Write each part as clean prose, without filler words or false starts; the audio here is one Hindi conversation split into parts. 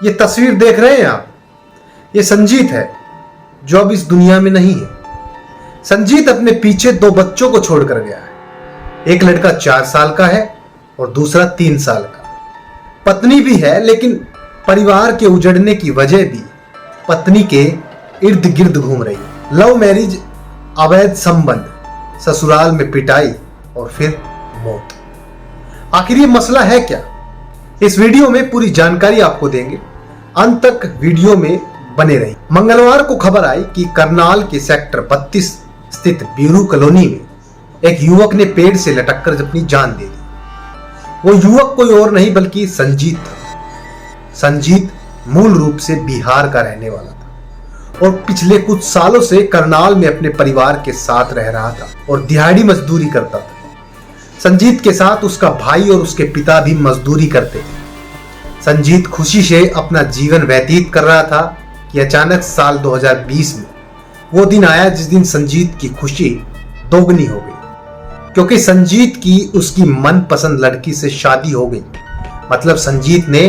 ये तस्वीर देख रहे हैं आप, ये संजीत है जो अब इस दुनिया में नहीं है। संजीत अपने पीछे 2 बच्चों को छोड़कर गया है। एक लड़का 4 साल का है और दूसरा 3 साल का। पत्नी भी है, लेकिन परिवार के उजड़ने की वजह भी पत्नी के इर्द गिर्द घूम रही है। लव मैरिज, अवैध संबंध, ससुराल में पिटाई और फिर मौत। आखिर ये मसला है क्या? इस वीडियो में पूरी जानकारी आपको देंगे। अंत तक वीडियो में बने रहिए। मंगलवार को खबर आई कि करनाल के सेक्टर 32 स्थित बीरू कॉलोनी में एक युवक ने पेड़ से लटककर अपनी जान दे दी। वो युवक कोई और नहीं बल्कि संजीत था। संजीत मूल रूप से बिहार का रहने वाला था और पिछले कुछ सालों से करनाल में अपने परिवार के साथ रह रहा था और दिहाड़ी मजदूरी करता था। संजीत के साथ उसका भाई और उसके पिता भी मजदूरी करते थे। संजीत खुशी से अपना जीवन व्यतीत कर रहा था कि अचानक साल 2020 में वो दिन आया जिस दिन संजीत की खुशी दोगुनी हो गई, क्योंकि संजीत की उसकी मनपसंद लड़की से शादी हो गई। मतलब संजीत ने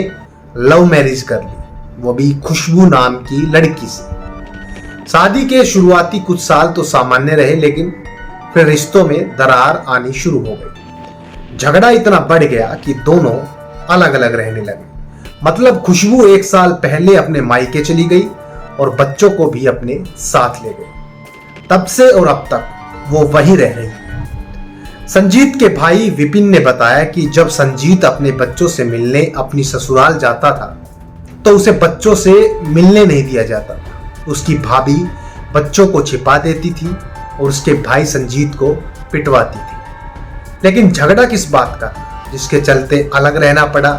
लव मैरिज कर ली, वो भी खुशबू नाम की लड़की से। शादी के शुरुआती कुछ साल तो सामान्य रहे, लेकिन फिर रिश्तों में दरार आनी शुरू हो गई। झगड़ा इतना बढ़ गया कि दोनों अलग अलग रहने लगे। मतलब खुशबू 1 साल पहले अपने मायके चली गई और बच्चों को भी अपने साथ ले गई। तब से और अब तक वो वहीं रह रही है। संजीत के भाई विपिन ने बताया कि जब संजीत अपने बच्चों से मिलने अपनी ससुराल जाता था तो उसे बच्चों से मिलने नहीं दिया जाता था। उसकी भाभी बच्चों को छिपा देती थी और उसके भाई संजीत को पिटवाती थी। लेकिन झगड़ा किस बात का था जिसके चलते अलग रहना पड़ा,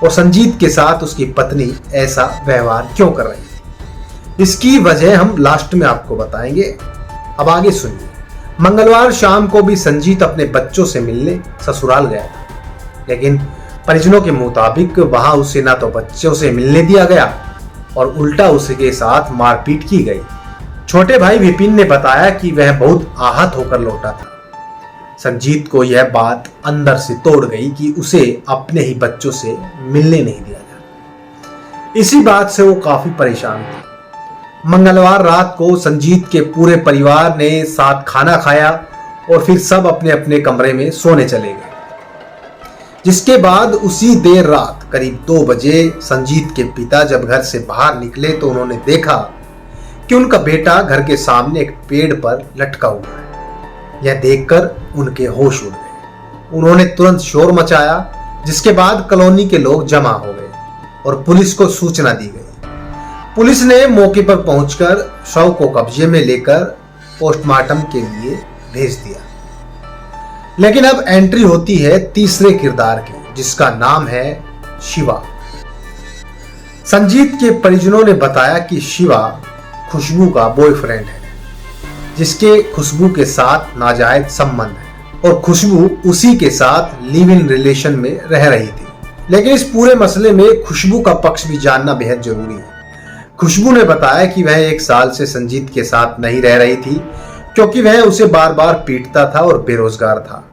और संजीत के साथ उसकी पत्नी ऐसा व्यवहार क्यों कर रही थी? इसकी वजह हम लास्ट में आपको बताएंगे। अब आगे सुनिए। मंगलवार शाम को भी संजीत अपने बच्चों से मिलने ससुराल गया था, लेकिन परिजनों के मुताबिक वहां उसे ना तो बच्चों से मिलने दिया गया और उल्टा उसके साथ मारपीट की गई। छोटे भाई विपिन ने बताया कि वह बहुत आहत होकर लौटा था। संजीत को यह बात अंदर से तोड़ गई कि उसे अपने ही बच्चों से मिलने नहीं दिया गया। इसी बात से वो काफी परेशान था। मंगलवार रात को संजीत के पूरे परिवार ने साथ खाना खाया और फिर सब अपने अपने कमरे में सोने चले गए। जिसके बाद उसी देर रात करीब 2 बजे संजीत के पिता जब घर से बाहर निकले तो उन्होंने देखा कि उनका बेटा घर के सामने एक पेड़ पर लटका हुआ है। यह देखकर उनके होश उड़ गए। उन्होंने तुरंत शोर मचाया, जिसके बाद कॉलोनी के लोग जमा हो गए और पुलिस को सूचना दी गई। पुलिस ने मौके पर पहुंचकर शव को कब्जे में लेकर पोस्टमार्टम के लिए भेज दिया। लेकिन अब एंट्री होती है तीसरे किरदार की, जिसका नाम है शिवा। संजीत के परिजनों ने बताया कि शिवा खुशबू का बॉयफ्रेंड है, जिसके खुशबू के साथ नाजायज संबंध है और खुशबू उसी के साथ लिव इन रिलेशन में रह रही थी। लेकिन इस पूरे मसले में खुशबू का पक्ष भी जानना बेहद जरूरी है। खुशबू ने बताया कि वह 1 साल से संजीत के साथ नहीं रह रही थी, क्योंकि वह उसे बार बार पीटता था और बेरोजगार था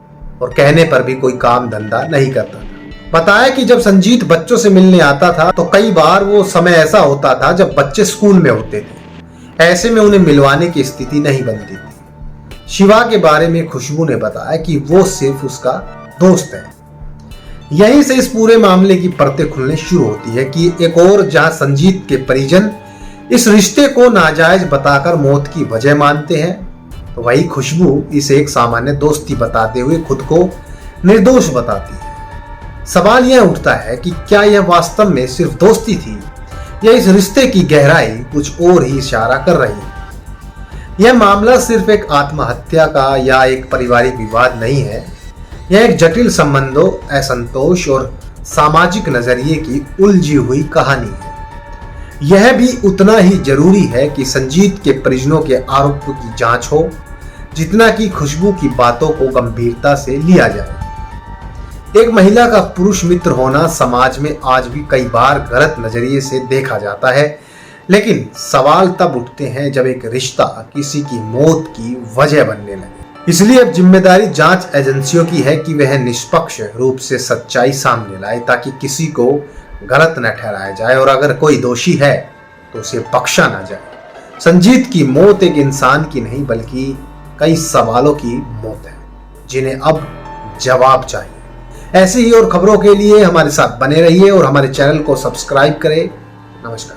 और कहने पर भी कोई काम धंधा नहीं करता था। बताया कि जब संजीत बच्चों से मिलने आता था तो कई बार वो समय ऐसा होता था जब बच्चे स्कूल में होते थे। ऐसे में उन्हें मिलवाने की स्थिति नहीं बनती थी। शिवा के बारे में खुशबू ने बताया कि वो सिर्फ उसका दोस्त है। यहीं से इस पूरे मामले की परतें खुलने शुरू होती है कि एक और जहां संजीत के परिजन इस रिश्ते को नाजायज बताकर मौत की वजह मानते हैं, तो वही खुशबू इसे एक सामान्य दोस्ती बताते हुए खुद को निर्दोष बताती है। सवाल यह उठता है कि क्या यह वास्तव में सिर्फ दोस्ती थी या इस रिश्ते की गहराई कुछ और ही इशारा कर रही है? यह मामला सिर्फ एक आत्महत्या का या एक पारिवारिक विवाद नहीं है। यह एक जटिल संबंधों, असंतोष और सामाजिक नजरिए की उलझी हुई कहानी है। यह भी उतना ही जरूरी है कि संजीत के परिजनों के आरोपों की जांच हो, जितना कि खुशबू की बातों को गंभीरता से लिया जाए। एक महिला का पुरुष मित्र होना समाज में आज भी कई बार गलत नजरिए से देखा जाता है, लेकिन सवाल तब उठते हैं जब एक रिश्ता किसी की मौत की वजह बनने लगे। इसलिए अब जिम्मेदारी जांच एजेंसियों की है कि वह निष्पक्ष रूप से सच्चाई सामने लाए, ताकि किसी को गलत न ठहराया जाए और अगर कोई दोषी है तो उसे बख्शा ना जाए। संजीत की मौत एक इंसान की नहीं बल्कि कई सवालों की मौत है जिन्हें अब जवाब चाहिए। ऐसी ही और खबरों के लिए हमारे साथ बने रहिए और हमारे चैनल को सब्सक्राइब करें। नमस्कार।